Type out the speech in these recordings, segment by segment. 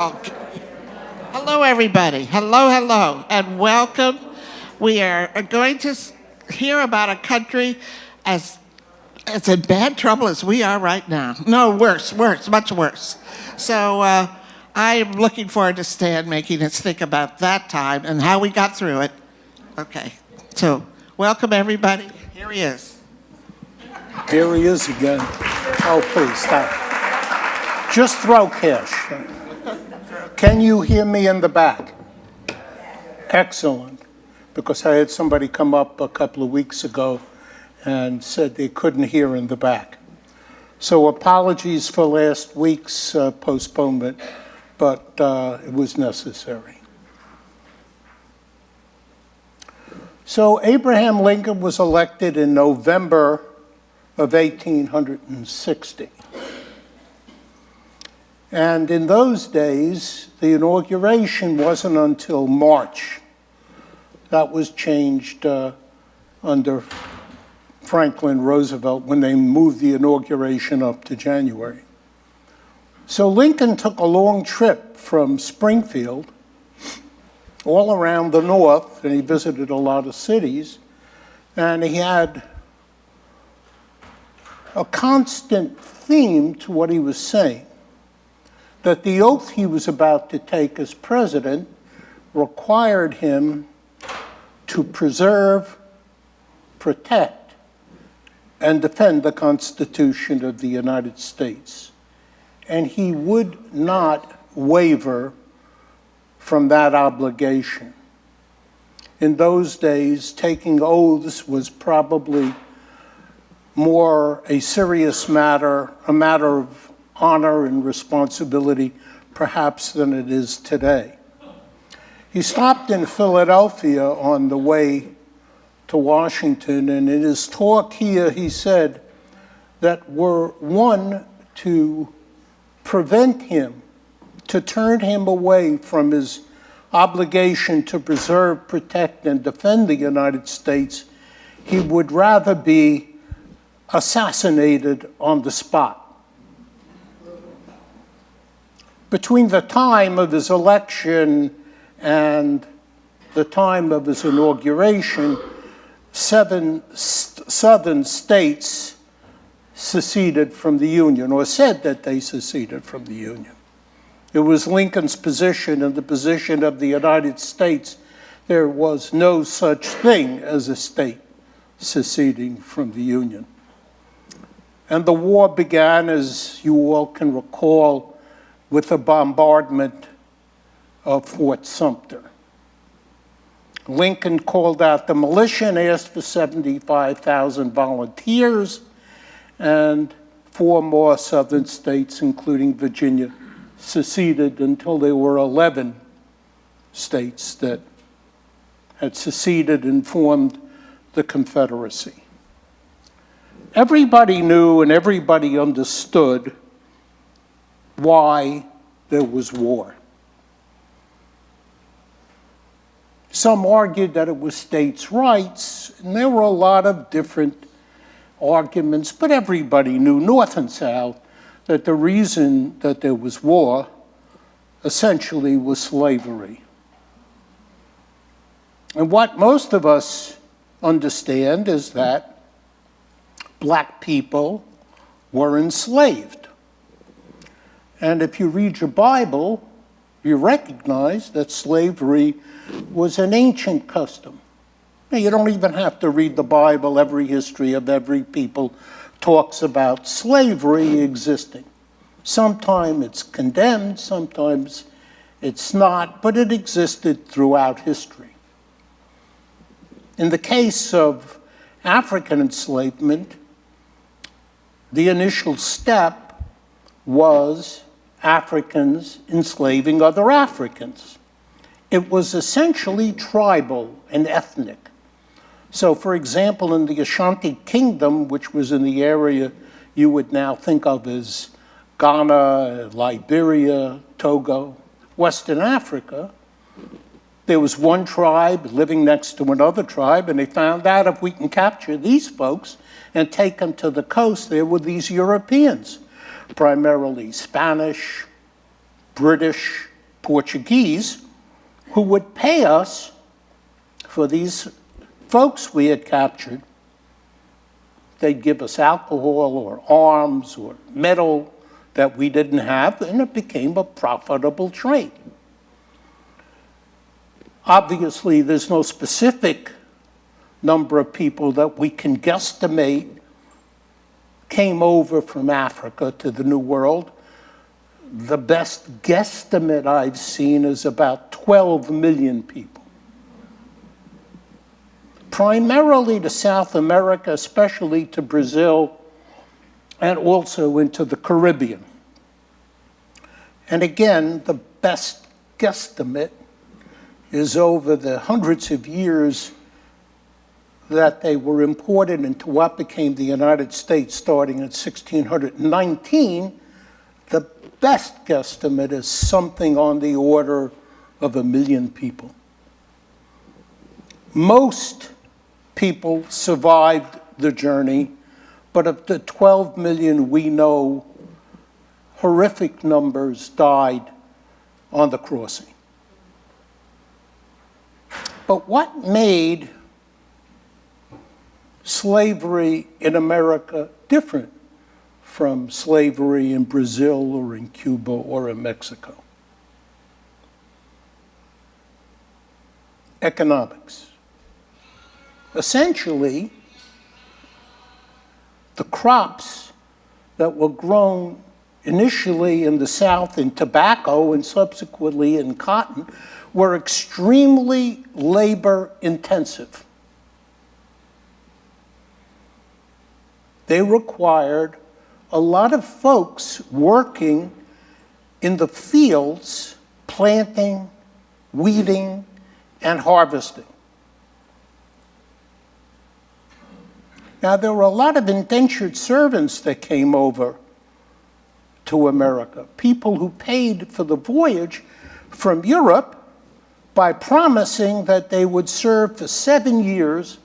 Okay. Hello, everybody. Hello, hello, and welcome. We are going to hear about a country as in bad trouble as we are right now. No, worse, much worse. So I'm looking forward to Stan making us think about that time and how we got through it. Okay, so welcome, everybody. Here he is. Here he is again. Oh, please, stop. Just throw cash. Can you hear me in the back? Excellent. Because I had somebody come up a couple of weeks ago and said they couldn't hear in the back. So apologies for last week's postponement, but it was necessary. So Abraham Lincoln was elected in November of 1860. And in those days, the inauguration wasn't until March. That was changed under Franklin Roosevelt when they moved the inauguration up to January. So Lincoln took a long trip from Springfield all around the North, and he visited a lot of cities, and he had a constant theme to what he was saying, that the oath he was about to take as president required him to preserve, protect, and defend the Constitution of the United States. And he would not waver from that obligation. In those days, taking oaths was probably more a serious matter, a matter of honor and responsibility, perhaps, than it is today. He stopped in Philadelphia on the way to Washington, and in his talk here, he said that were one to prevent him, to turn him away from his obligation to preserve, protect, and defend the United States, he would rather be assassinated on the spot. Between the time of his election and the time of his inauguration, 7 southern states seceded from the Union, or said that they seceded from the Union. It was Lincoln's position and the position of the United States there was no such thing as a state seceding from the Union. And the war began, as you all can recall, with the bombardment of Fort Sumter. Lincoln called out the militia and asked for 75,000 volunteers, and 4 more southern states, including Virginia, seceded until there were 11 states that had seceded and formed the Confederacy. Everybody knew and everybody understood why there was war. Some argued that it was states' rights, and there were a lot of different arguments, but everybody knew, North and South, that the reason that there was war essentially was slavery. And what most of us understand is that black people were enslaved. And if you read your Bible, you recognize that slavery was an ancient custom. Now, you don't even have to read the Bible. Every history of every people talks about slavery existing. Sometimes it's condemned, sometimes it's not, but it existed throughout history. In the case of African enslavement, the initial step was Africans enslaving other Africans. It was essentially tribal and ethnic. So, for example, in the Ashanti Kingdom, which was in the area you would now think of as Ghana, Liberia, Togo, Western Africa, there was one tribe living next to another tribe, and they found out if we can capture these folks and take them to the coast, there were these Europeans, primarily Spanish, British, Portuguese, who would pay us for these folks we had captured. They'd give us alcohol or arms or metal that we didn't have, and it became a profitable trade. Obviously, there's no specific number of people that we can guesstimate came over from Africa to the New World. The best guesstimate I've seen is about 12 million people. Primarily to South America, especially to Brazil, and also into the Caribbean. And again, the best guesstimate is over the hundreds of years that they were imported into what became the United States starting in 1619, the best guesstimate is something on the order of 1 million people. Most people survived the journey, but of the 12 million we know, horrific numbers died on the crossing. But what made slavery in America different from slavery in Brazil or in Cuba or in Mexico? Economics. Essentially, the crops that were grown initially in the South in tobacco and subsequently in cotton were extremely labor intensive. They required a lot of folks working in the fields, planting, weeding, and harvesting. Now, there were a lot of indentured servants that came over to America, people who paid for the voyage from Europe by promising that they would serve for 7 years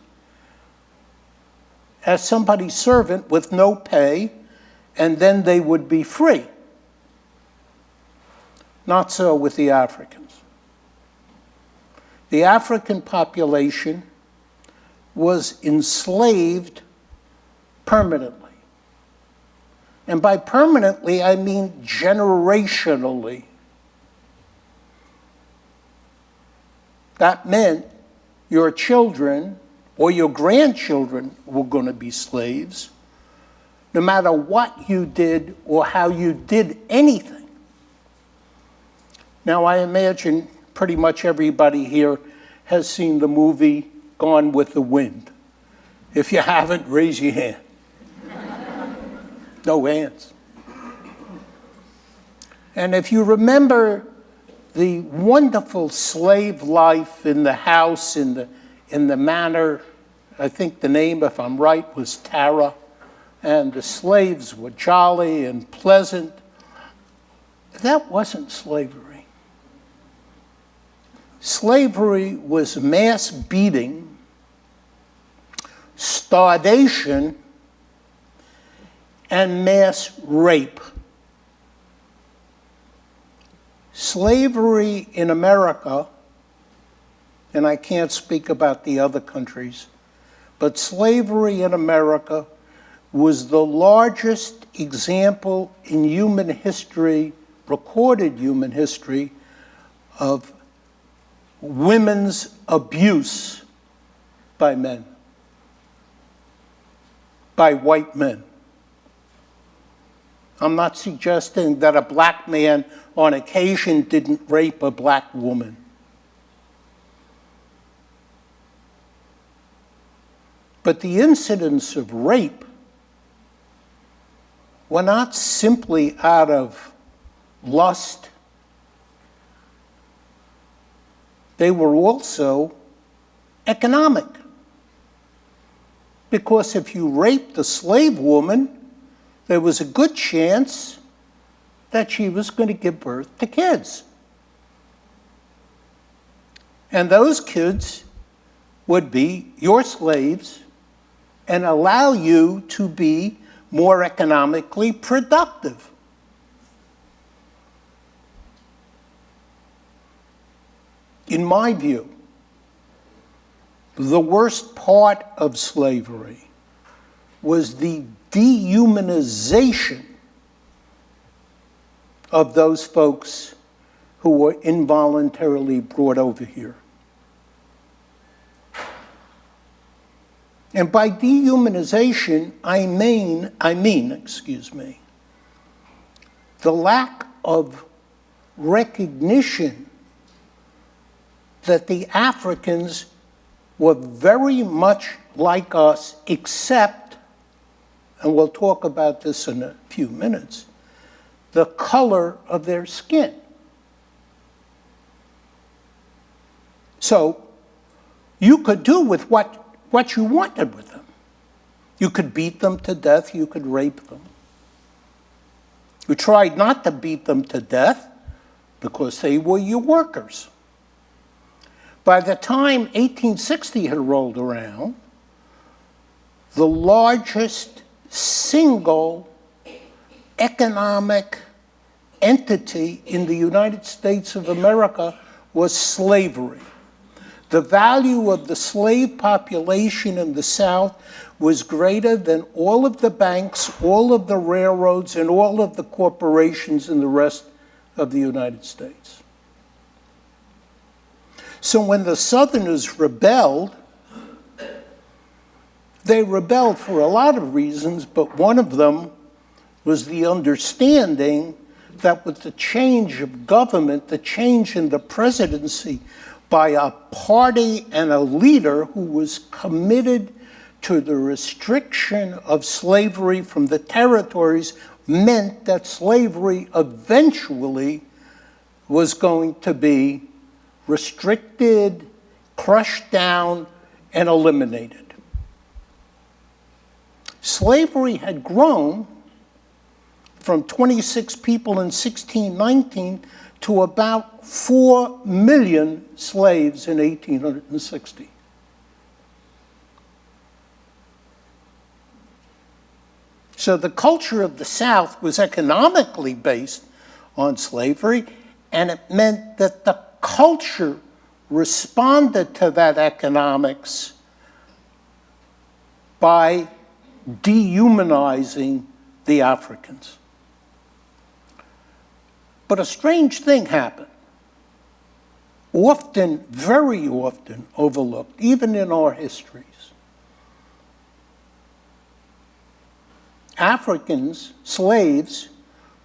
as somebody's servant with no pay, and then they would be free. Not so with the Africans. The African population was enslaved permanently. And by permanently, I mean generationally. That meant your children or your grandchildren were going to be slaves, no matter what you did or how you did anything. Now, I imagine pretty much everybody here has seen the movie Gone with the Wind. If you haven't, raise your hand. No hands. And if you remember the wonderful slave life in the house, in the manor, I think the name, if I'm right, was Tara, and the slaves were jolly and pleasant, that wasn't slavery. Slavery was mass beating, starvation, and mass rape. Slavery in America, and I can't speak about the other countries, but slavery in America was the largest example in human history, recorded human history, of women's abuse by men, by white men. I'm not suggesting that a black man on occasion didn't rape a black woman. But the incidents of rape were not simply out of lust. They were also economic. Because if you raped a slave woman, there was a good chance that she was going to give birth to kids. And those kids would be your slaves and allow you to be more economically productive. in my view, the worst part of slavery was the dehumanization of those folks who were involuntarily brought over here. And by dehumanization, I mean, the lack of recognition that the Africans were very much like us, except, and we'll talk about this in a few minutes, the color of their skin. So you could do with what you wanted with them. You could beat them to death, you could rape them. You tried not to beat them to death because they were your workers. By the time 1860 had rolled around, the largest single economic entity in the United States of America was slavery. The value of the slave population in the South was greater than all of the banks, all of the railroads, and all of the corporations in the rest of the United States. So when the Southerners rebelled, they rebelled for a lot of reasons, but one of them was the understanding that with the change of government, the change in the presidency by a party and a leader who was committed to the restriction of slavery from the territories, meant that slavery eventually was going to be restricted, crushed down, and eliminated. Slavery had grown from 26 people in 1619 to about 4 million slaves in 1860. So the culture of the South was economically based on slavery, and it meant that the culture responded to that economics by dehumanizing the Africans. But a strange thing happened, often, very often overlooked, even in our histories. Africans, slaves,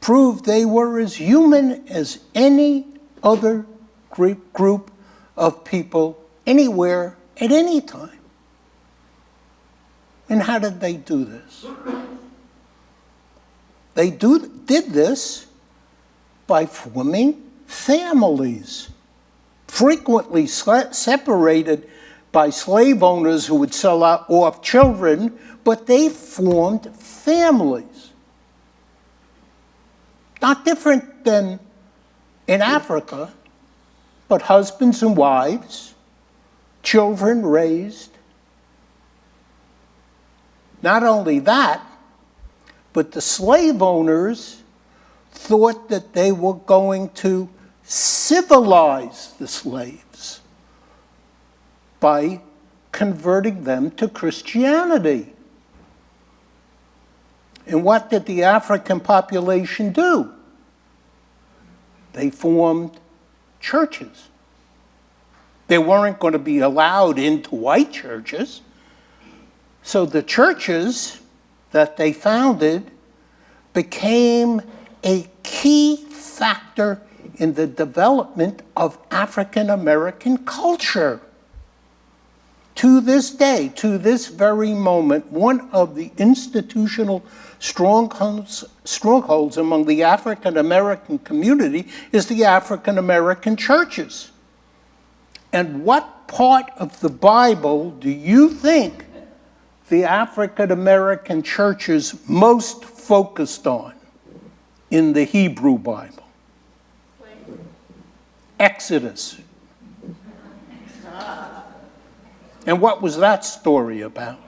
proved they were as human as any other group of people anywhere at any time. And how did they do this? They did this by forming families, frequently separated by slave owners who would sell off children, but they formed families. Not different than in Africa, but husbands and wives, children raised. Not only that, but the slave owners thought that they were going to civilize the slaves by converting them to Christianity. And what did the African population do? They formed churches. They weren't going to be allowed into white churches. So the churches that they founded became a key factor in the development of African American culture. To this day, to this very moment, one of the institutional strongholds among the African American community is the African American churches. And what part of the Bible do you think the African American churches most focused on in the Hebrew Bible? Exodus. And what was that story about?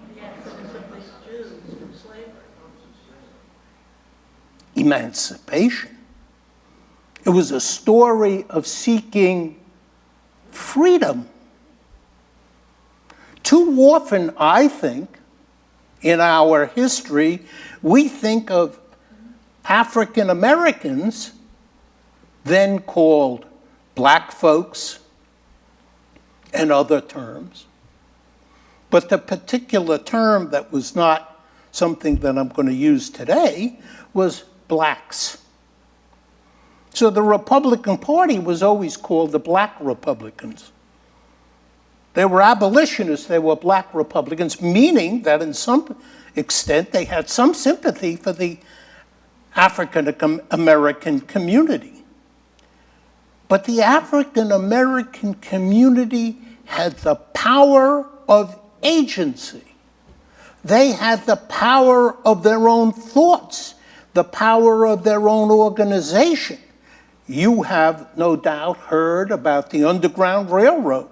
Emancipation. It was a story of seeking freedom. Too often, I think, in our history, we think of African Americans, then called black folks and other terms. But the particular term that was not something that I'm going to use today was blacks. So the Republican Party was always called the Black Republicans. They were abolitionists, they were black Republicans, meaning that in some extent they had some sympathy for the African American community. But the African American community had the power of agency. They had the power of their own thoughts, the power of their own organization. You have no doubt heard about the Underground Railroad,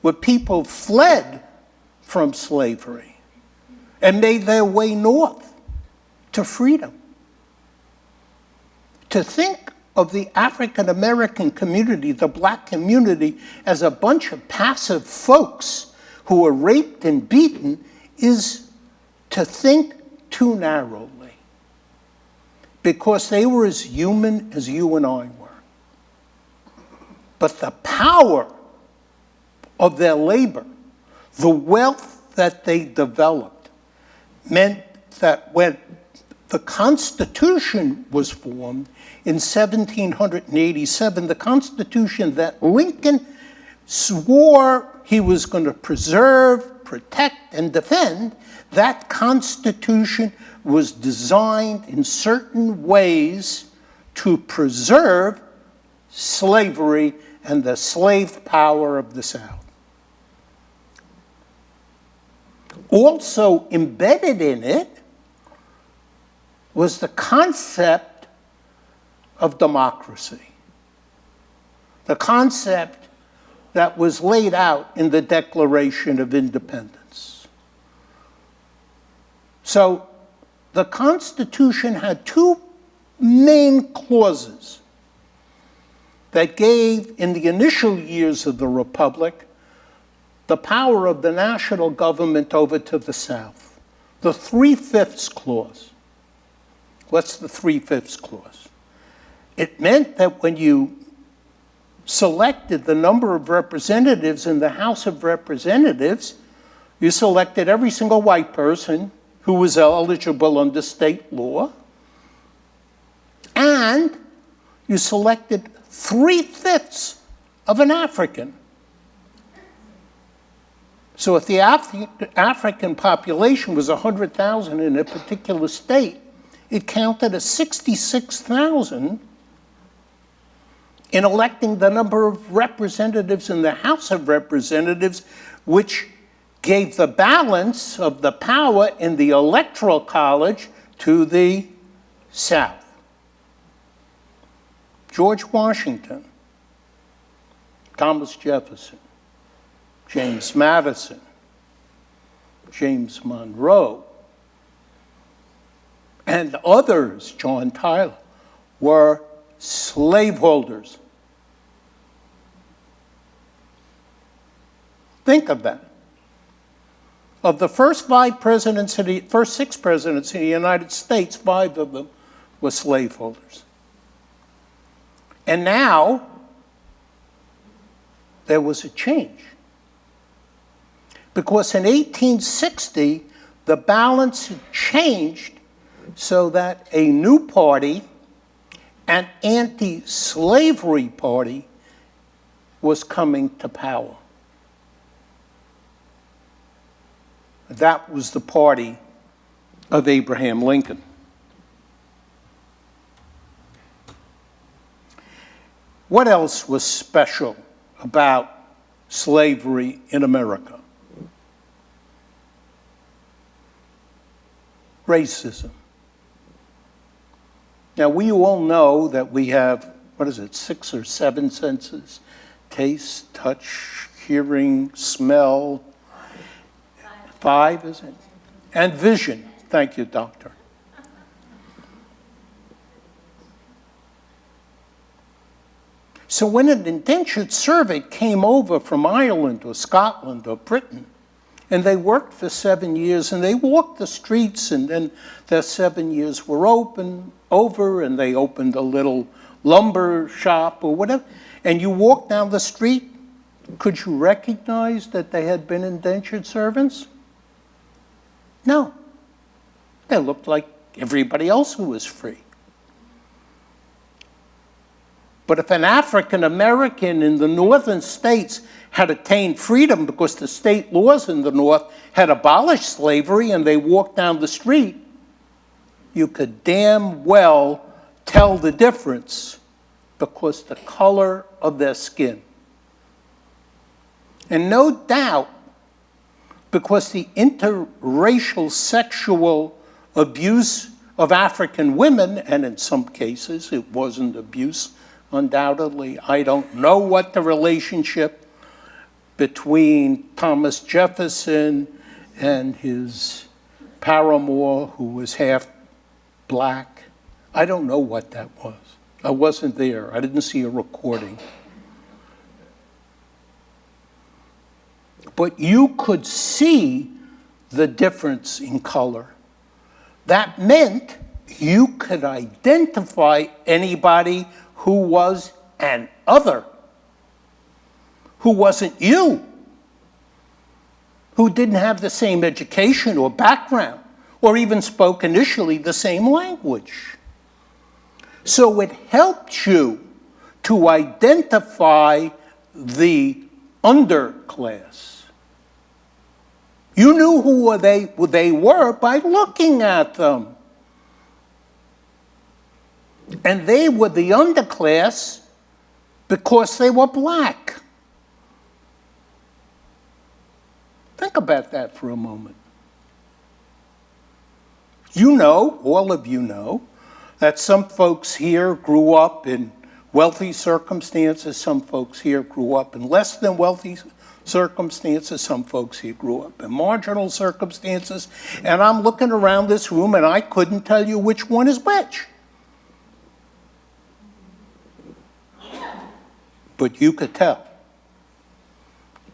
where people fled from slavery and made their way north to freedom. To think of the African American community, the black community, as a bunch of passive folks who were raped and beaten is to think too narrowly, because they were as human as you and I were. But the power of their labor, the wealth that they developed, meant that when the Constitution was formed in 1787, the Constitution that Lincoln swore he was going to preserve, protect, and defend, that Constitution was designed in certain ways to preserve slavery and the slave power of the South. Also embedded in it was the concept of democracy, the concept that was laid out in the Declaration of Independence. So the Constitution had two main clauses that gave, in the initial years of the Republic, the power of the national government over to the South. The 3/5 clause. What's the 3/5 clause? It meant that when you selected the number of representatives in the House of Representatives, you selected every single white person who was eligible under state law, and you selected 3/5 of an African. So if the African population was 100,000 in a particular state, it counted as 66,000 in electing the number of representatives in the House of Representatives, which gave the balance of the power in the Electoral College to the South. George Washington, Thomas Jefferson, James Madison, James Monroe, and others, John Tyler, were slaveholders. Think of that. Of the first six presidents in the United States, 5 of them were slaveholders. And now, there was a change. Because in 1860, the balance had changed so that a new party, an anti-slavery party, was coming to power. That was the party of Abraham Lincoln. What else was special about slavery in America? Racism. Now, we all know that we have, 6 or 7 senses? Taste, touch, hearing, smell. 5, is it? And vision. Thank you, doctor. So when an indentured servant came over from Ireland or Scotland or Britain, and they worked for 7 years, and they walked the streets, and then their 7 years were over, and they opened a little lumber shop or whatever, and you walked down the street, could you recognize that they had been indentured servants? No. They looked like everybody else who was free. But if an African American in the northern states had attained freedom because the state laws in the North had abolished slavery and they walked down the street, you could damn well tell the difference because the color of their skin. And no doubt, because the interracial sexual abuse of African women, and in some cases it wasn't abuse, undoubtedly. I don't know what the relationship between Thomas Jefferson and his paramour, who was half black. I don't know what that was. I wasn't there. I didn't see a recording. But you could see the difference in color. That meant you could identify anybody who was an other, who wasn't you, who didn't have the same education or background, or even spoke initially the same language. So it helped you to identify the underclass. You knew who they were by looking at them. And they were the underclass because they were black. Think about that for a moment. You know, all of you know, that some folks here grew up in wealthy circumstances, some folks here grew up in less than wealthy circumstances, some folks here grew up in marginal circumstances, and I'm looking around this room and I couldn't tell you which one is which. But you could tell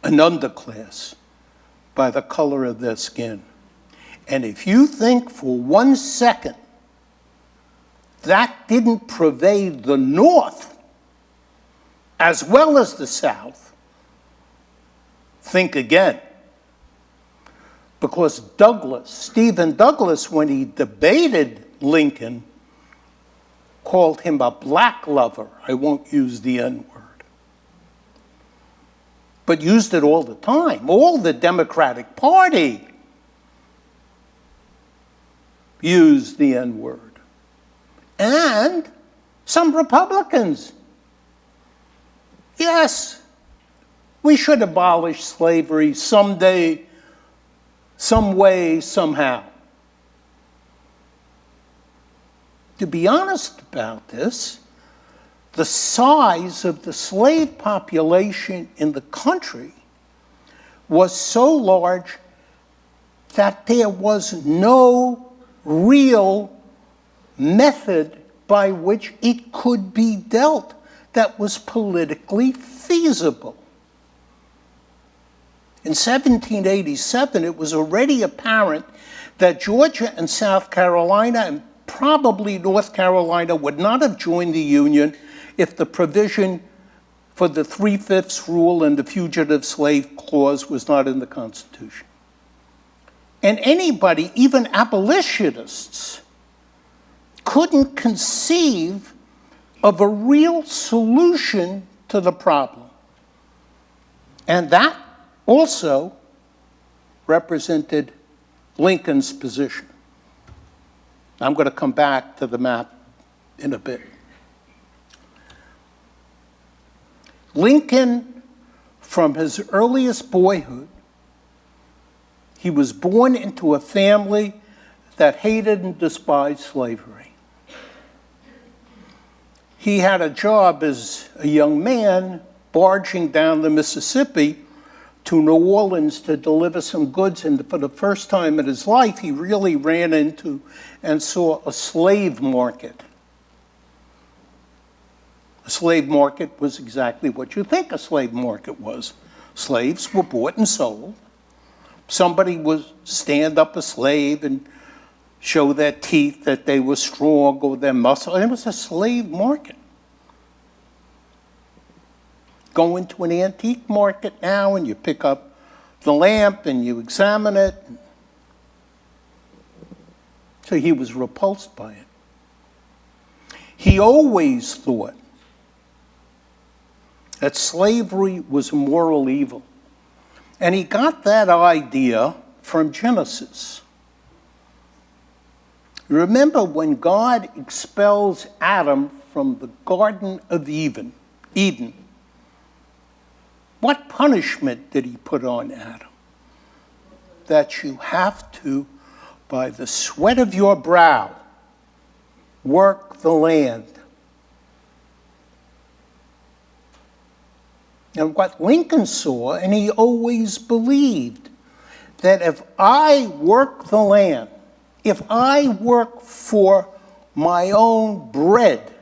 an underclass by the color of their skin. And if you think for 1 second that didn't pervade the North as well as the South, think again. Because Stephen Douglas, when he debated Lincoln, called him a black lover. I won't use the N-word. But used it all the time. All the Democratic Party used the N-word. And some Republicans. Yes, we should abolish slavery someday, some way, somehow. To be honest about this, the size of the slave population in the country was so large that there was no real method by which it could be dealt that was politically feasible. In 1787, it was already apparent that Georgia and South Carolina and probably North Carolina would not have joined the Union if the provision for the 3/5 rule and the fugitive slave clause was not in the Constitution. And anybody, even abolitionists, couldn't conceive of a real solution to the problem. And that also represented Lincoln's position. I'm going to come back to the map in a bit. Lincoln, from his earliest boyhood, he was born into a family that hated and despised slavery. He had a job as a young man barging down the Mississippi to New Orleans to deliver some goods, and for the first time in his life, he really ran into and saw a slave market. A slave market was exactly what you think a slave market was. Slaves were bought and sold. Somebody would stand up a slave and show their teeth that they were strong or their muscle. And it was a slave market. Go into an antique market now and you pick up the lamp and you examine it. So he was repulsed by it. He always thought that slavery was a moral evil. And he got that idea from Genesis. Remember when God expels Adam from the Garden of Eden, what punishment did he put on Adam? That you have to, by the sweat of your brow, work the land. And what Lincoln saw, and he always believed, that if I work the land, if I work for my own bread,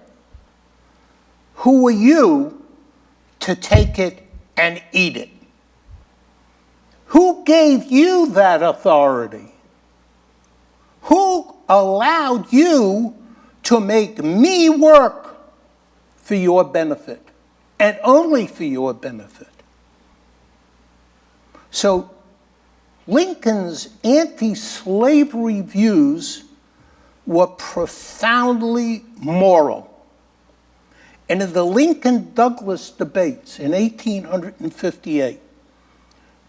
who are you to take it and eat it? Who gave you that authority? Who allowed you to make me work for your benefit? And only for your benefit. So Lincoln's anti-slavery views were profoundly moral. And in the Lincoln-Douglas debates in 1858,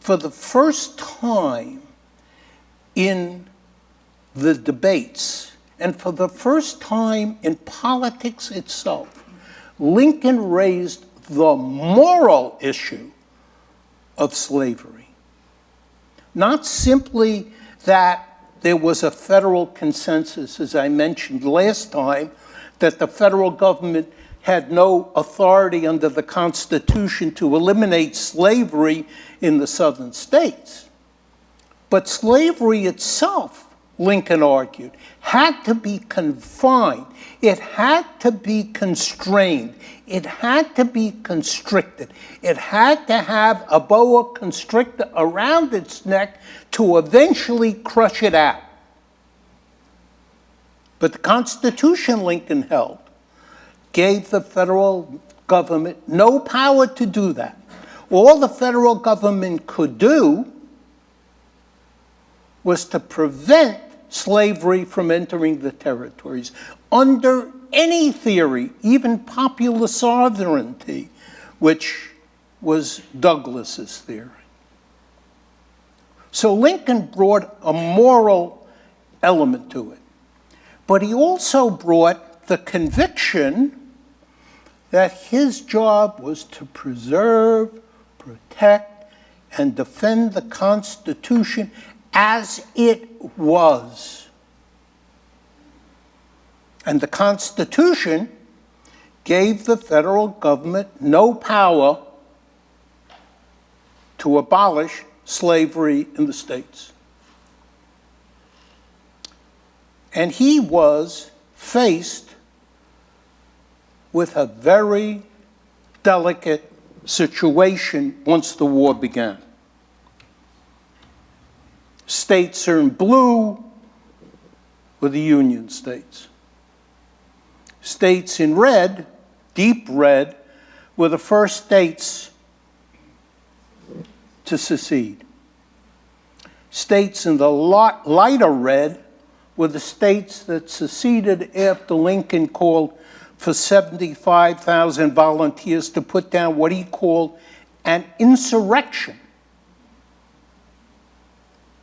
for the first time in the debates, and for the first time in politics itself, Lincoln raised the moral issue of slavery. Not simply that there was a federal consensus, as I mentioned last time, that the federal government had no authority under the Constitution to eliminate slavery in the southern states. But slavery itself, Lincoln argued, had to be confined. It had to be constrained. It had to be constricted. It had to have a boa constrictor around its neck to eventually crush it out. But the Constitution, Lincoln held, gave the federal government no power to do that. All the federal government could do was to prevent slavery from entering the territories under any theory, even popular sovereignty, which was Douglas's theory. So Lincoln brought a moral element to it. But he also brought the conviction that his job was to preserve, protect, and defend the Constitution as it was. And the Constitution gave the federal government no power to abolish slavery in the states. And he was faced with a very delicate situation once the war began. States are in blue were the Union states. States in red, deep red, were the first states to secede. States in the lighter red were the states that seceded after Lincoln called for 75,000 volunteers to put down what he called an insurrection,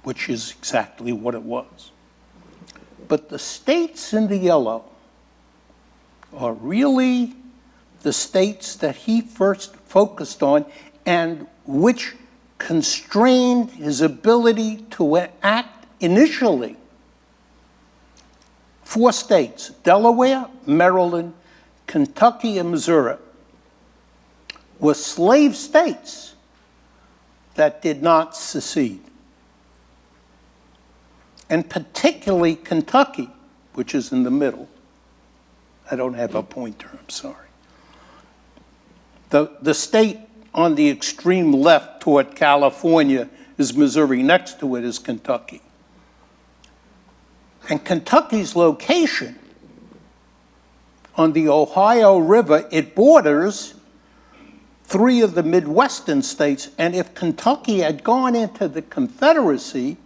which is exactly what it was. But the states in the yellow are really the states that he first focused on and which constrained his ability to act initially. 4 states, Delaware, Maryland, Kentucky, and Missouri, were slave states that did not secede. And particularly Kentucky, which is in the middle. I don't have a pointer, I'm sorry. The state on the extreme left toward California is Missouri. Next to it is Kentucky. And Kentucky's location on the Ohio River, it borders 3 of the Midwestern states. And if Kentucky had gone into the Confederacy,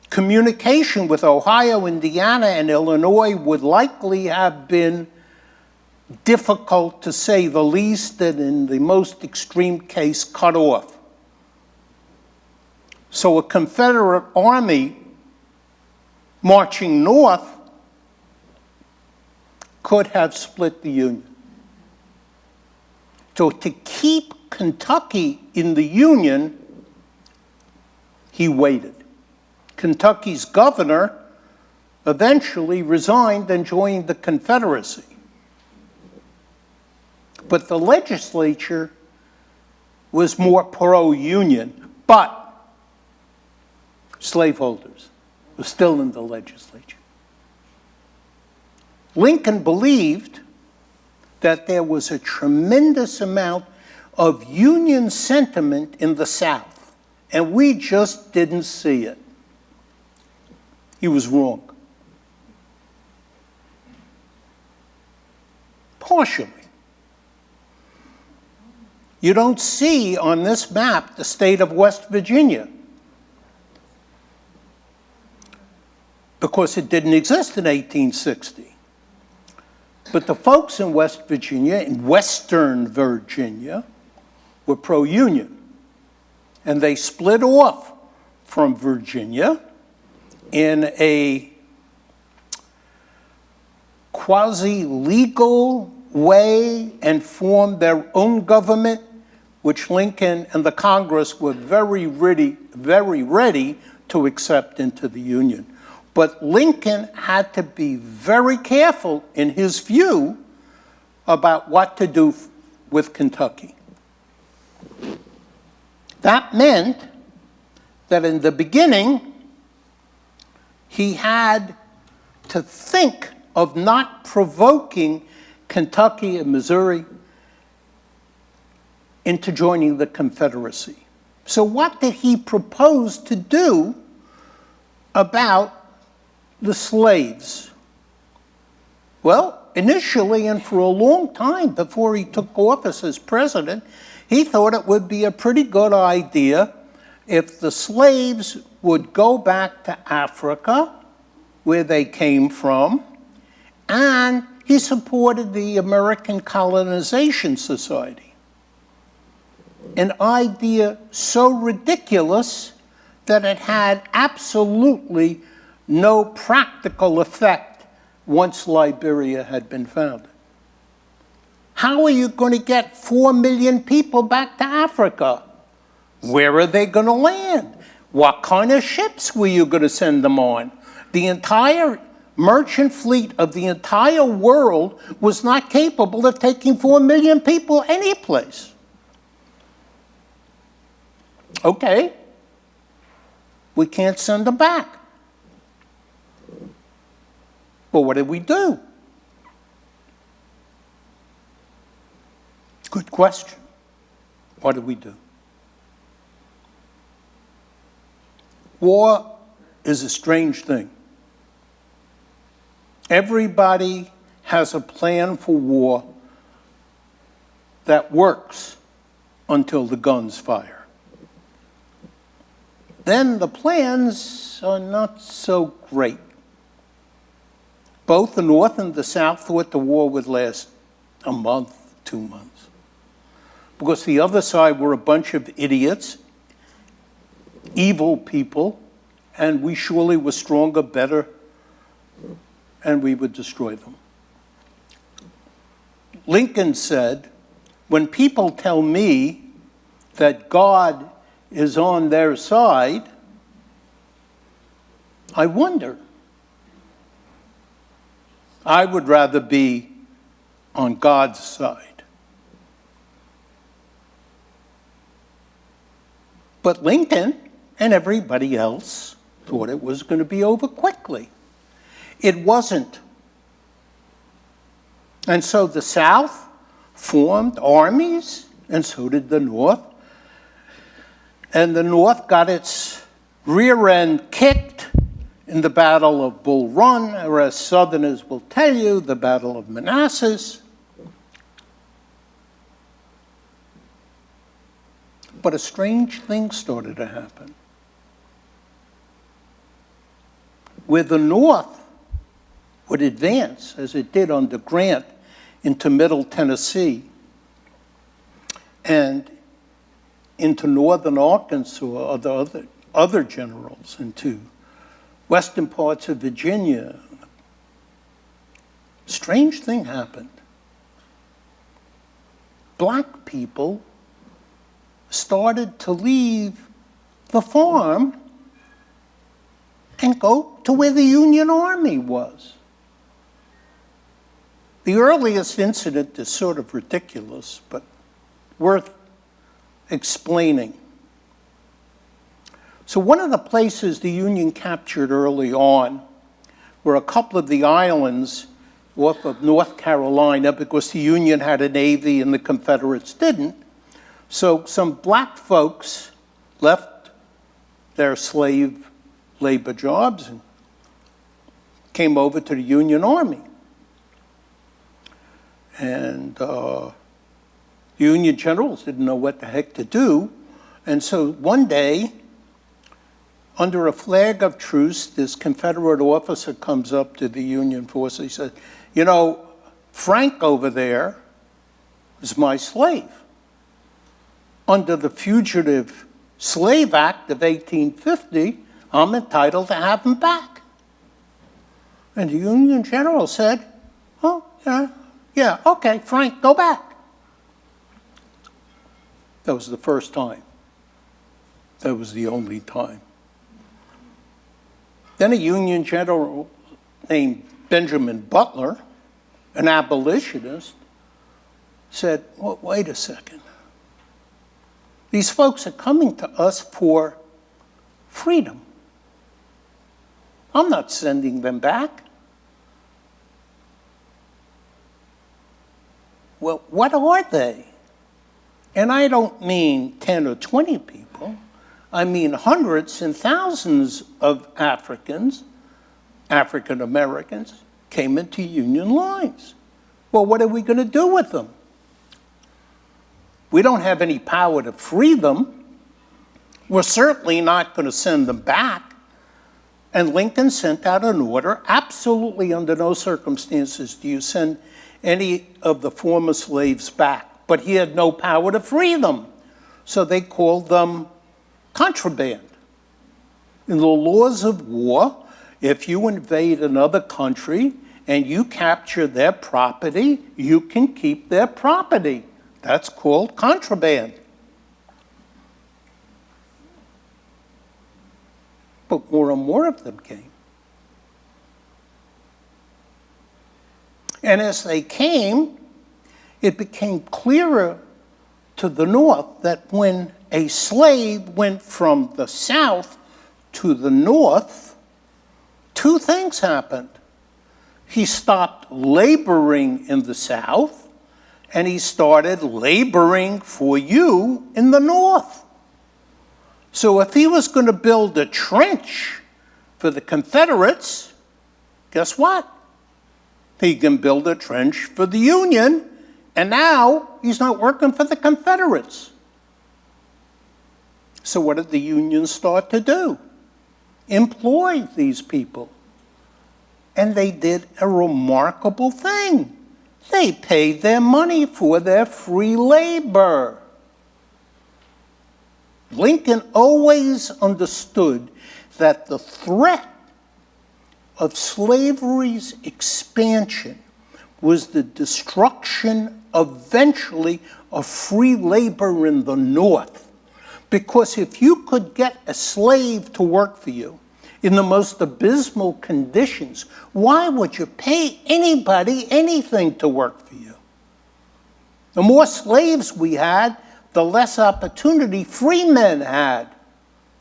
communication with Ohio, Indiana, and Illinois would likely have been difficult, to say the least, and in the most extreme case, cut off. So a Confederate army marching north could have split the Union. So to keep Kentucky in the Union, he waited. Kentucky's governor eventually resigned and joined the Confederacy. But the legislature was more pro-Union, but slaveholders were still in the legislature. Lincoln believed that there was a tremendous amount of Union sentiment in the South, and we just didn't see it. He was wrong. Partially. You don't see on this map the state of West Virginia, because it didn't exist in 1860. But the folks in West Virginia, in Western Virginia, were pro-Union. And they split off from Virginia in a quasi-legal way and formed their own government, which Lincoln and the Congress were very ready to accept into the Union. But Lincoln had to be very careful, in his view, about what to do with Kentucky. That meant that in the beginning, he had to think of not provoking Kentucky and Missouri into joining the Confederacy. So what did he propose to do about the slaves? Well, initially and for a long time before he took office as president, he thought it would be a pretty good idea if the slaves would go back to Africa, where they came from, and he supported the American Colonization Society. An idea so ridiculous that it had absolutely no practical effect once Liberia had been founded. How are you going to get 4 million people back to Africa? Where are they going to land? What kind of ships were you going to send them on? The entire merchant fleet of the entire world was not capable of taking 4 million people anyplace. Okay, we can't send them back. But what did we do? Good question. What did we do? War is a strange thing. Everybody has a plan for war that works until the guns fire. Then the plans are not so great. Both the North and the South thought the war would last a month, 2 months. Because the other side were a bunch of idiots, evil people, and we surely were stronger, better, and we would destroy them. Lincoln said, when people tell me that God is on their side, I wonder. I would rather be on God's side. But Lincoln and everybody else thought it was going to be over quickly. It wasn't. And so the South formed armies, and so did the North. And the North got its rear end kicked in the Battle of Bull Run, or as Southerners will tell you, the Battle of Manassas. But a strange thing started to happen. Where the North would advance, as it did under Grant, into Middle Tennessee and into northern Arkansas, or the other generals, into western parts of Virginia. Strange thing happened. Black people started to leave the farm and go to where the Union Army was. The earliest incident is sort of ridiculous, but worth explaining. So one of the places the Union captured early on were a couple of the islands off of North Carolina, because the Union had a navy and the Confederates didn't. So some black folks left their slave labor jobs and came over to the Union Army. And the Union generals didn't know what the heck to do. And so one day, under a flag of truce, this Confederate officer comes up to the Union force. He said, you know, Frank over there is my slave. Under the Fugitive Slave Act of 1850, I'm entitled to have him back. And the Union general said, oh, yeah, okay, Frank, go back. That was the first time. That was the only time. Then a Union general named Benjamin Butler, an abolitionist, said, well, wait a second. These folks are coming to us for freedom. I'm not sending them back. Well, what are they? And I don't mean 10 or 20 people. I mean hundreds and thousands of African Americans came into Union lines. Well, what are we going to do with them? We don't have any power to free them. We're certainly not going to send them back. And Lincoln sent out an order, absolutely under no circumstances do you send any of the former slaves back. But he had no power to free them. So they called them contraband. In the laws of war, if you invade another country and you capture their property, you can keep their property. That's called contraband. But more and more of them came. And as they came, it became clearer to the North that when a slave went from the South to the North, two things happened. He stopped laboring in the South, and he started laboring for you in the North. So if he was going to build a trench for the Confederates, guess what? He can build a trench for the Union, and now he's not working for the Confederates. So what did the Union start to do? Employ these people. And they did a remarkable thing. They paid their money for their free labor. Lincoln always understood that the threat of slavery's expansion was the destruction eventually of free labor in the North. Because if you could get a slave to work for you in the most abysmal conditions, why would you pay anybody anything to work for you? The more slaves we had, the less opportunity free men had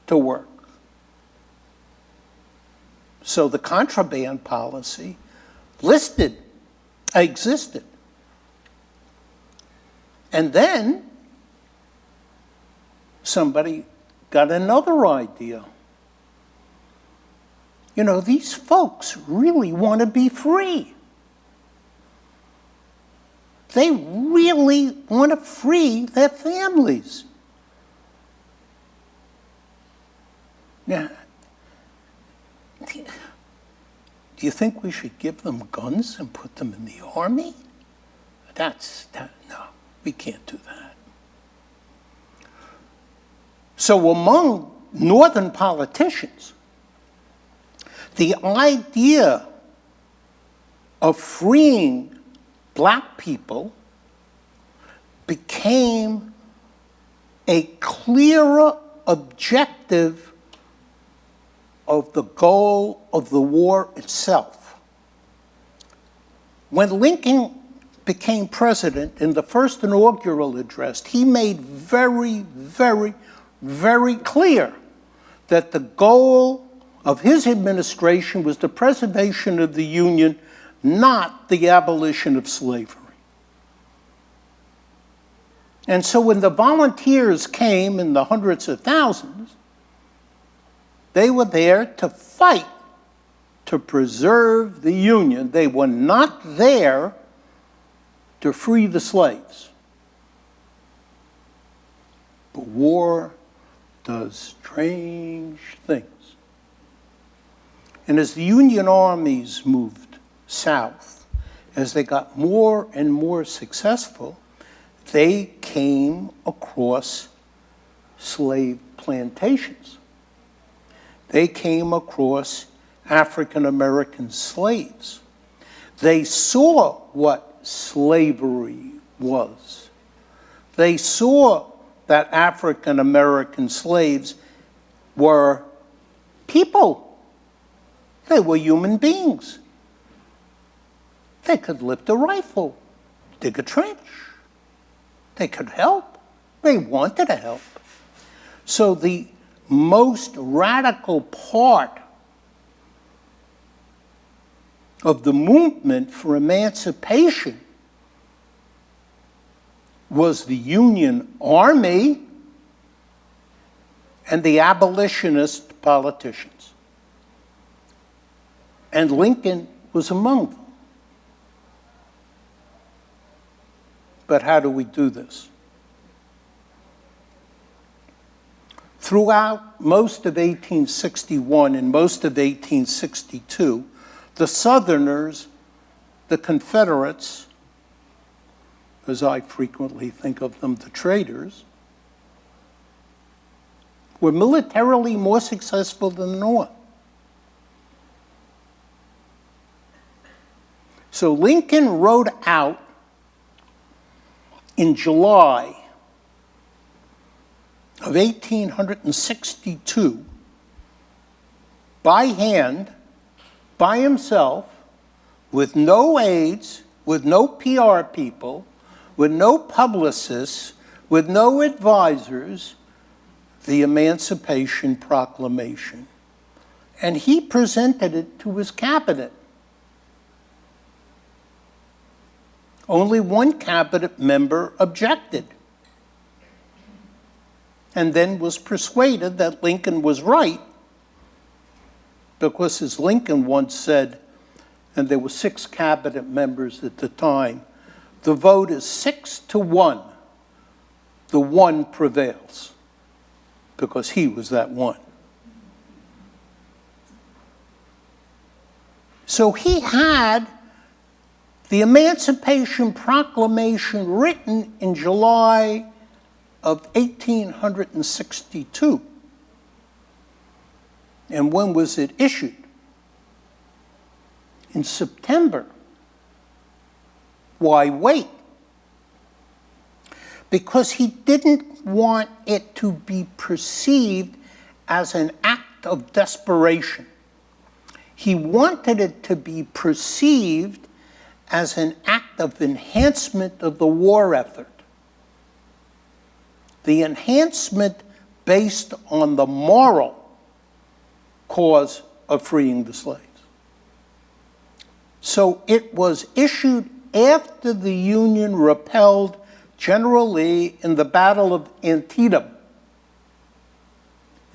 to work. So the contraband policy existed. And then somebody got another idea. You know, these folks really want to be free. They really want to free their families. Now, do you think we should give them guns and put them in the army? No, we can't do that. So among northern politicians, the idea of freeing black people became a clearer objective of the goal of the war itself. When Lincoln became president in the first inaugural address, he made very, very, very clear that the goal of his administration was the preservation of the Union, not the abolition of slavery. And so when the volunteers came in the hundreds of thousands, they were there to fight to preserve the Union. They were not there to free the slaves. But war does strange things. And as the Union armies moved south, as they got more and more successful, they came across slave plantations. They came across African American slaves. They saw what slavery was. They saw that African American slaves were people. They were human beings. They could lift a rifle, dig a trench. They could help. They wanted to help. So the most radical part of the movement for emancipation was the Union Army and the abolitionist politicians. And Lincoln was among them. But how do we do this? Throughout most of 1861 and most of 1862, the Southerners, the Confederates, as I frequently think of them, the traitors, were militarily more successful than the North. So Lincoln wrote out in July of 1862, by hand, by himself, with no aides, with no PR people, with no publicists, with no advisors, the Emancipation Proclamation. And he presented it to his cabinet. Only one cabinet member objected, and then was persuaded that Lincoln was right, because as Lincoln once said, and there were 6 cabinet members at the time, the vote is 6-1. The one prevails, because he was that one. So he had the Emancipation Proclamation written in July of 1862. And when was it issued? In September. Why wait? Because he didn't want it to be perceived as an act of desperation. He wanted it to be perceived as an act of enhancement of the war effort. The enhancement based on the moral cause of freeing the slaves. So it was issued after the Union repelled General Lee in the Battle of Antietam.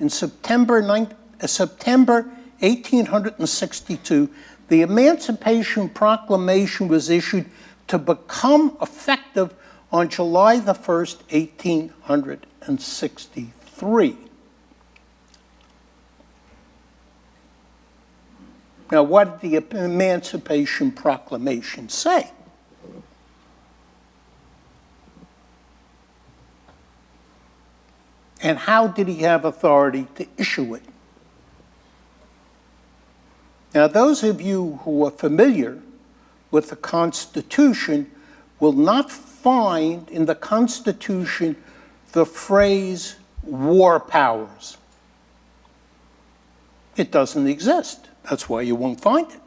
In September 1862, the Emancipation Proclamation was issued to become effective on July the 1st, 1863. Now, what did the Emancipation Proclamation say? And how did he have authority to issue it? Now, those of you who are familiar with the Constitution will not find in the Constitution the phrase war powers. It doesn't exist. That's why you won't find it.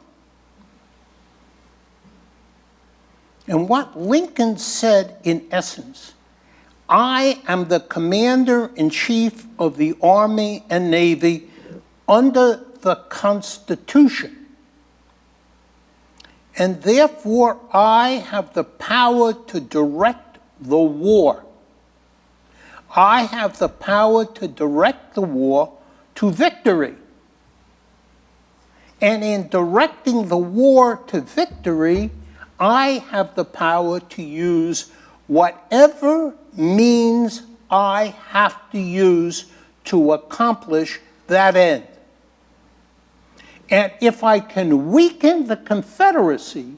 And what Lincoln said in essence, I am the commander-in-chief of the Army and Navy under the Constitution. And therefore, I have the power to direct the war. I have the power to direct the war to victory. And in directing the war to victory, I have the power to use whatever means I have to use to accomplish that end. And if I can weaken the Confederacy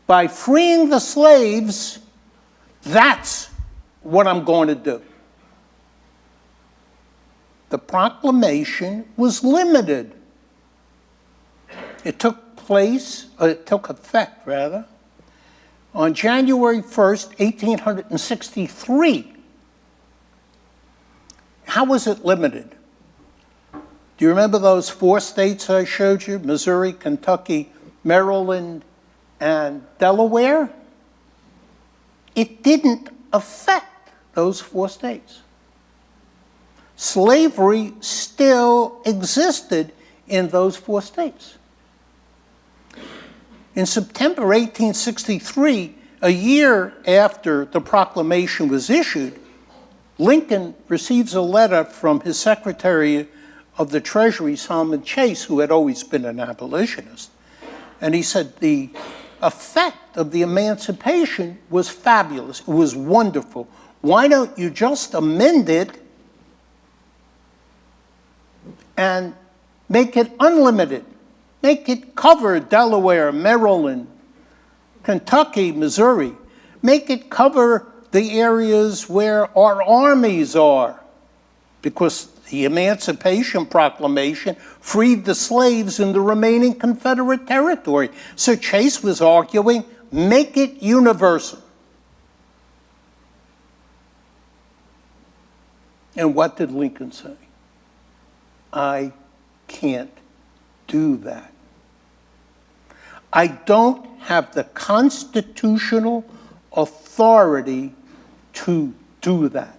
by freeing the slaves, that's what I'm going to do. The proclamation was limited. It took effect, on January 1st, 1863. How was it limited? Do you remember those 4 states I showed you? Missouri, Kentucky, Maryland, and Delaware? It didn't affect those 4 states. Slavery still existed in those 4 states. In September 1863, a year after the proclamation was issued, Lincoln receives a letter from his Secretary of the Treasury, Salmon Chase, who had always been an abolitionist. And he said the effect of the emancipation was fabulous. It was wonderful. Why don't you just amend it and make it unlimited? Make it cover Delaware, Maryland, Kentucky, Missouri. Make it cover the areas where our armies are, because the Emancipation Proclamation freed the slaves in the remaining Confederate territory. So Chase was arguing, make it universal. And what did Lincoln say? I can't do that. I don't have the constitutional authority to do that.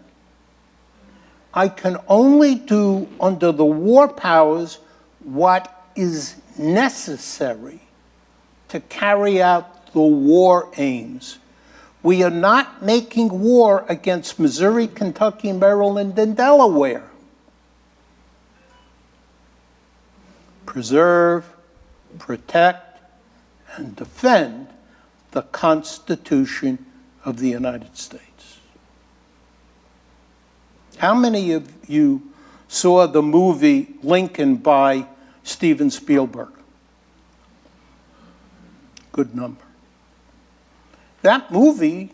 I can only do under the war powers what is necessary to carry out the war aims. We are not making war against Missouri, Kentucky, Maryland, and Delaware. Preserve, protect, and defend the Constitution of the United States. How many of you saw the movie Lincoln by Steven Spielberg? Good number. That movie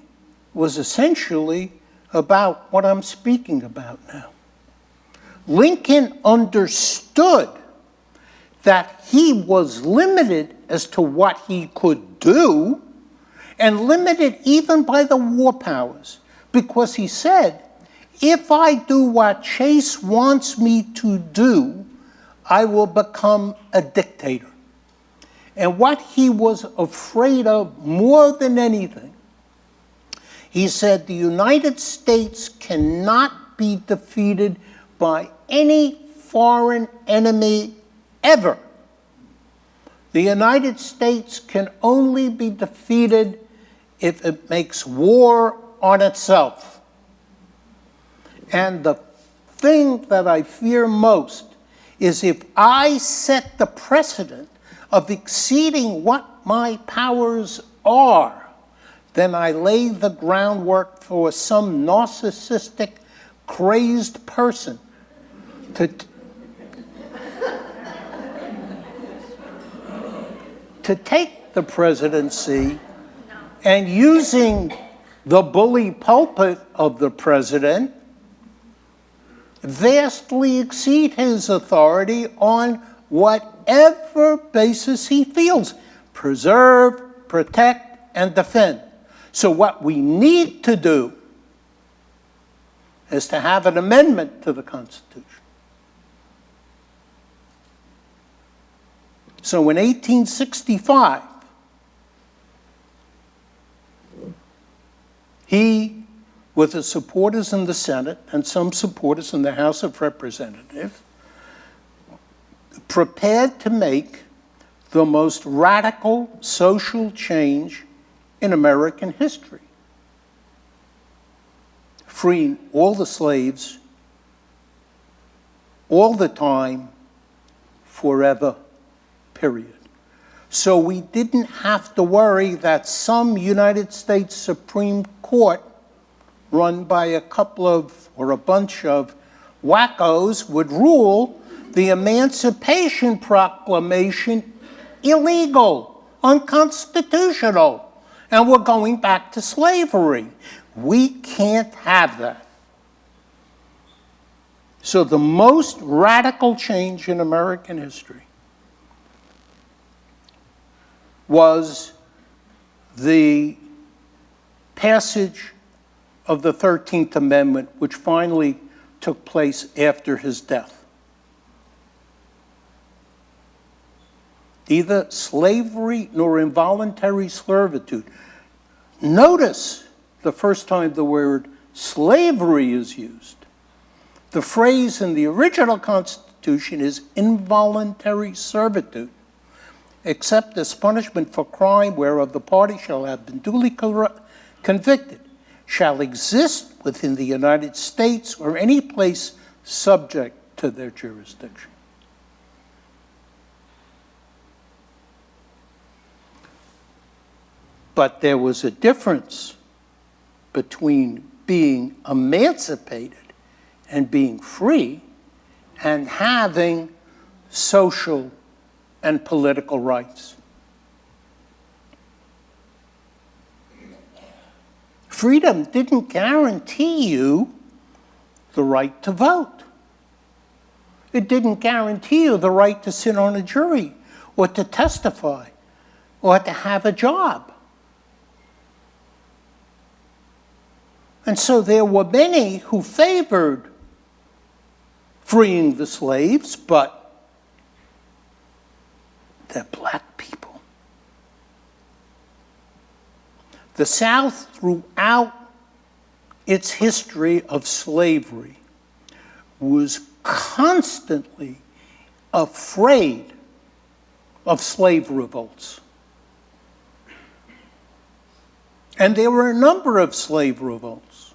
was essentially about what I'm speaking about now. Lincoln understood that he was limited as to what he could do, and limited even by the war powers, because he said, if I do what Chase wants me to do, I will become a dictator. And what he was afraid of more than anything, he said the United States cannot be defeated by any foreign enemy ever. The United States can only be defeated if it makes war on itself. And the thing that I fear most is if I set the precedent of exceeding what my powers are, then I lay the groundwork for some narcissistic, crazed person to take the presidency and, using the bully pulpit of the president, vastly exceed his authority on whatever basis he feels. Preserve, protect, and defend. So what we need to do is to have an amendment to the Constitution. So in 1865, he, with his supporters in the Senate and some supporters in the House of Representatives, prepared to make the most radical social change in American history, freeing all the slaves, all the time, forever, period. So we didn't have to worry that some United States Supreme Court, run by a couple of, or a bunch of wackos, would rule the Emancipation Proclamation illegal, unconstitutional, and we're going back to slavery. We can't have that. So the most radical change in American history was the passage of the 13th Amendment, which finally took place after his death. Neither slavery nor involuntary servitude. Notice the first time the word slavery is used. The phrase in the original Constitution is involuntary servitude, except as punishment for crime whereof the party shall have been duly convicted, shall exist within the United States or any place subject to their jurisdiction. But there was a difference between being emancipated and being free and having social and political rights. Freedom didn't guarantee you the right to vote. It didn't guarantee you the right to sit on a jury or to testify or to have a job. And so there were many who favored freeing the slaves, but they're black people. The South, throughout its history of slavery, was constantly afraid of slave revolts. And there were a number of slave revolts.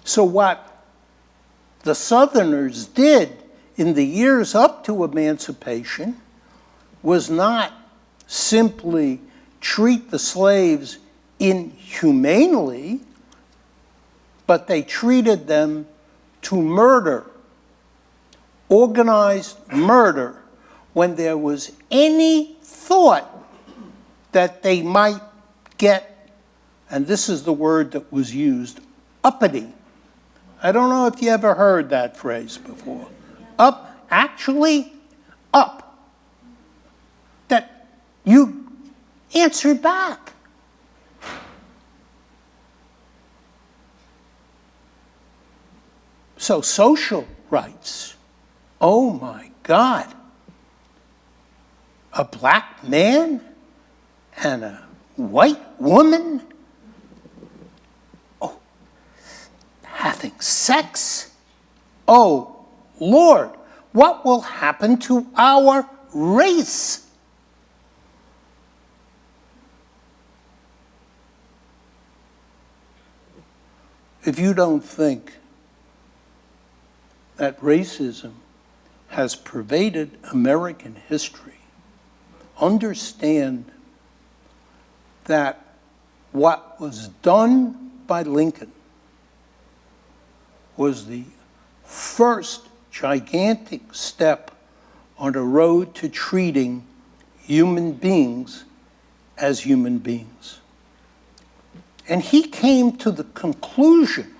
So what the Southerners did in the years up to emancipation was not simply treat the slaves inhumanely, but they treated them to murder, organized murder, when there was any thought that they might get, and this is the word that was used, uppity. I don't know if you ever heard that phrase before. Actually, up. That you answered back. So social rights, oh my God. A black man and a white woman, oh, having sex. Oh, Lord, what will happen to our race? if you don't think that racism has pervaded American history, understand that what was done by Lincoln was the first gigantic step on the road to treating human beings as human beings. And he came to the conclusion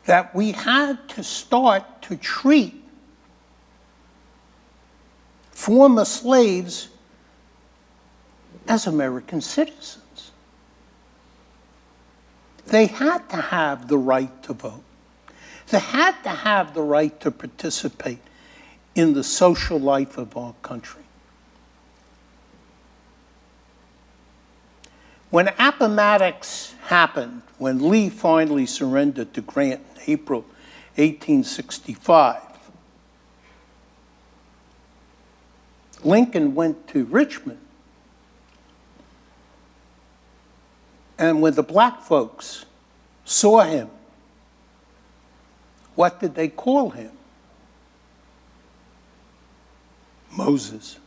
that we had to start to treat former slaves as American citizens. They had to have the right to vote. They had to have the right to participate in the social life of our country. When Appomattox happened, when Lee finally surrendered to Grant in April 1865, Lincoln went to Richmond. And when the black folks saw him, what did they call him? Moses.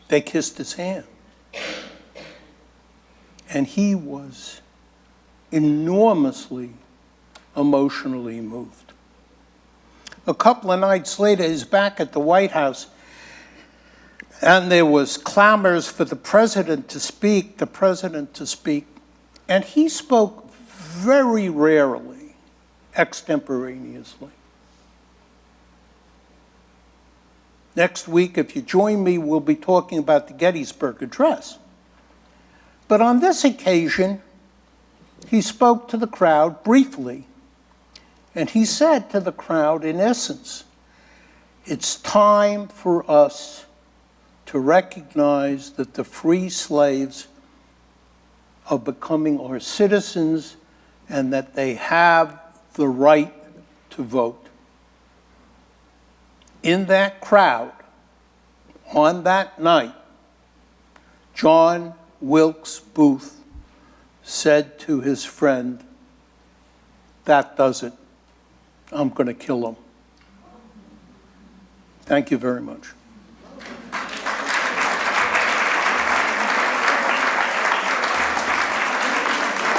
They kissed his hand. And he was enormously emotionally moved. A couple of nights later, he's back at the White House, and there was clamors for the president to speak, and he spoke very rarely, extemporaneously. Next week, if you join me, we'll be talking about the Gettysburg Address. But on this occasion, he spoke to the crowd briefly, and he said to the crowd, in essence, it's time for us to recognize that the free slaves are becoming our citizens and that they have the right to vote. In that crowd, on that night, John Wilkes Booth said to his friend, "That does it. I'm going to kill him." Thank you very much.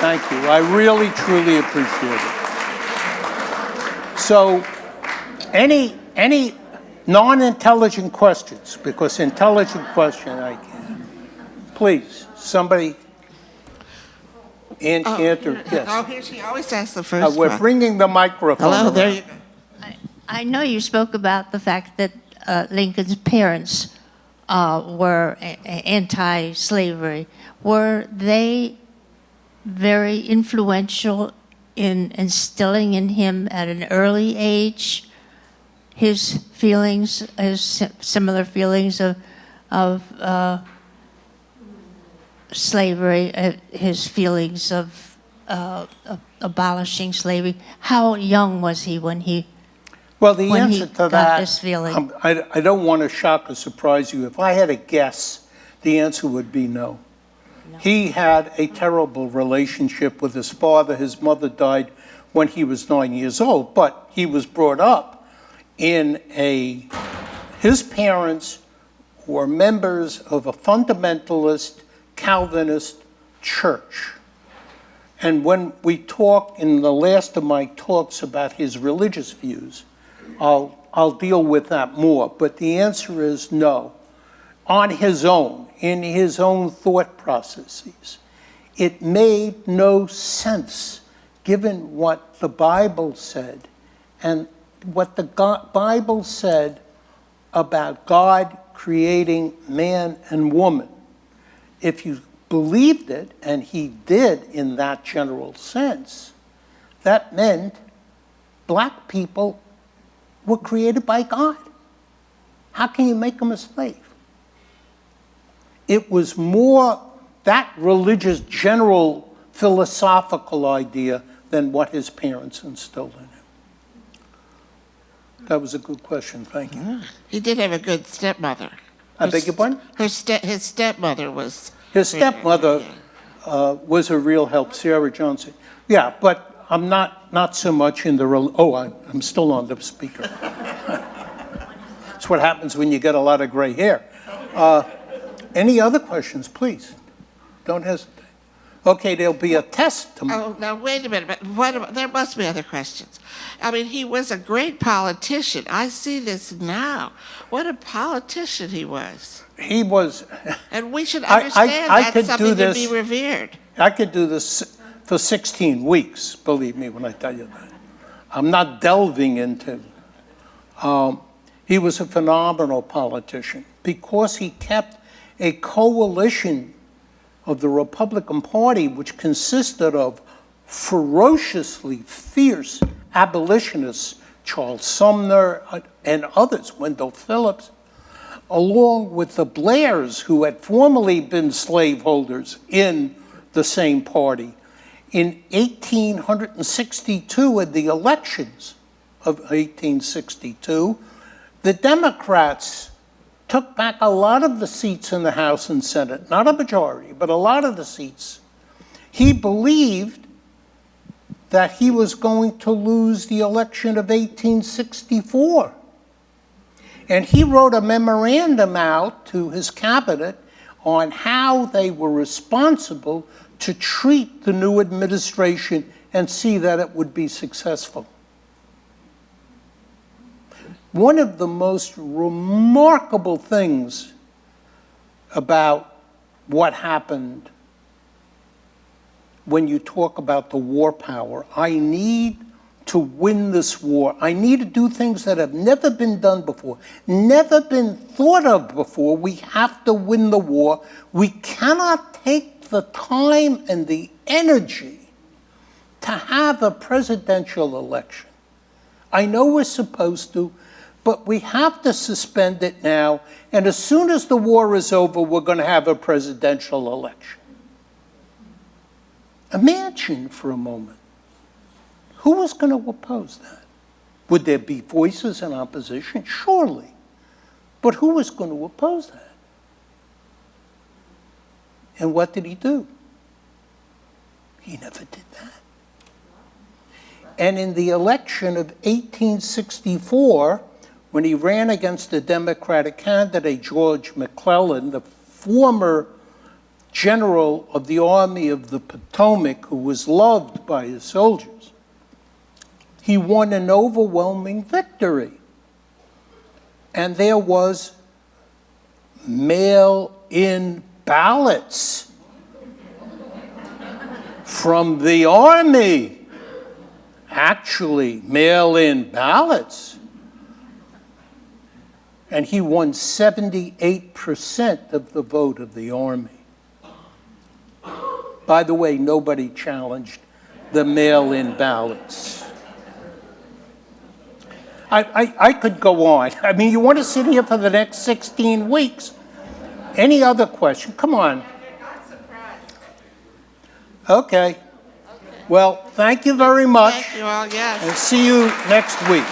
Thank you. I really, truly appreciate it. So, any non-intelligent questions? Because intelligent question I can. Please, somebody. Ann Cantor, yes. Oh, here she always asks the first We're one. bringing the microphone Hello, around. there you go. I know you spoke about the fact that Lincoln's parents were anti-slavery. Were they very influential in instilling in him at an early age his feelings, his similar feelings of slavery, his feelings of abolishing slavery? How young was he when he Well, the when answer he to got that, this feeling? I don't want to shock or surprise you. If I had a guess, the answer would be no. He had a terrible relationship with his father. His mother died when he was 9 years old, but he was brought up in his parents were members of a fundamentalist Calvinist church. And when we talk in the last of my talks about his religious views, I'll deal with that more. But the answer is no. On his own, in his own thought processes, it made no sense given what the Bible said and what the Bible said about God creating man and woman. If you believed it, and he did in that general sense, that meant black people were created by God. How can you make them a slave? It was more that religious, general, philosophical idea than what his parents instilled in him. That was a good question, thank you. He did have a good stepmother. I beg your pardon? His stepmother was. His stepmother was a real help, Sarah Johnson. Yeah, but I'm not so much in the, I'm still on the speaker. That's what happens when you get a lot of gray hair. Any other questions, please? Don't hesitate. Okay, there'll be a test tomorrow. Oh, now wait a minute. But there must be other questions. I mean, he was a great politician. I see this now. What a politician he was. He was. And we should understand that's something to be revered. I could do this for 16 weeks, believe me when I tell you that. I'm not delving into. He was a phenomenal politician because he kept a coalition of the Republican Party, which consisted of ferociously fierce abolitionists, Charles Sumner and others, Wendell Phillips, along with the Blairs, who had formerly been slaveholders in the same party. In 1862, at the elections of 1862, the Democrats took back a lot of the seats in the House and Senate, not a majority, but a lot of the seats. He believed that he was going to lose the election of 1864. And he wrote a memorandum out to his cabinet on how they were responsible to treat the new administration and see that it would be successful. One of the most remarkable things about what happened when you talk about the war power, I need to win this war. I need to do things that have never been done before, never been thought of before. We have to win the war. We cannot take the time and the energy to have a presidential election. I know we're supposed to, but we have to suspend it now, and as soon as the war is over, we're going to have a presidential election. Imagine for a moment, who was going to oppose that? Would there be voices in opposition? Surely. But who was going to oppose that? And what did he do? He never did that. And in the election of 1864, when he ran against the Democratic candidate, George McClellan, the former general of the Army of the Potomac, who was loved by his soldiers, he won an overwhelming victory. And there was mail-in ballots from the Army. Actually, mail-in ballots. And he won 78% of the vote of the Army. By the way, nobody challenged the mail-in ballots. I could go on. I mean, you want to sit here for the next 16 weeks? Any other question? Come on. Okay. Well, thank you very much. Thank you all, yes. And see you next week.